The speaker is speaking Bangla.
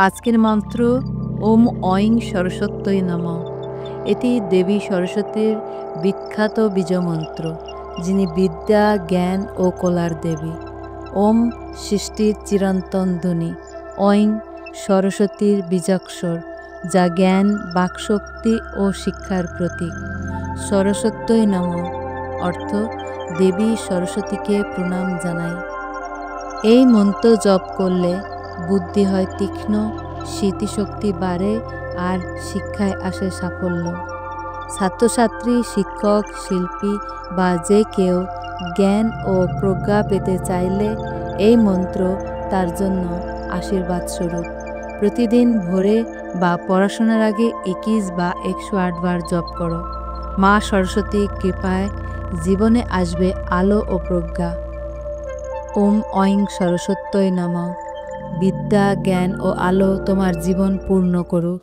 আজকের মন্ত্র ওম ঐং সরস্বত্যৈ নমঃ। এটি দেবী সরস্বতীর বিখ্যাত বীজমন্ত্র, যিনি বিদ্যা, জ্ঞান ও কলার দেবী। ওম সৃষ্টির চিরন্তন ধ্বনি, ঐং সরস্বতীর বীজাক্ষর, যা জ্ঞান, বাকশক্তি ও শিক্ষার প্রতীক। সরস্বত্যৈ নমঃ অর্থ দেবী সরস্বতীকে প্রণাম জানাই। এই মন্ত্র জপ করলে বুদ্ধি হয় তীক্ষ্ণ, স্মৃতিশক্তি বাড়ে আর শিক্ষায় আসে সাফল্য। ছাত্রছাত্রী, শিক্ষক, শিল্পী বা যে কেউ জ্ঞান ও প্রজ্ঞা পেতে চাইলে এই মন্ত্র তার জন্য আশীর্বাদ স্বরূপ। প্রতিদিন ভোরে বা পড়াশোনার আগে 21 বা 108 বার জপ করো। মা সরস্বতীর কৃপায় জীবনে আসবে আলো ও প্রজ্ঞা। ওম ঐং সরস্বত্যৈ নমঃ। বিদ্যা, জ্ঞান ও আলো তোমার জীবন পূর্ণ করুক।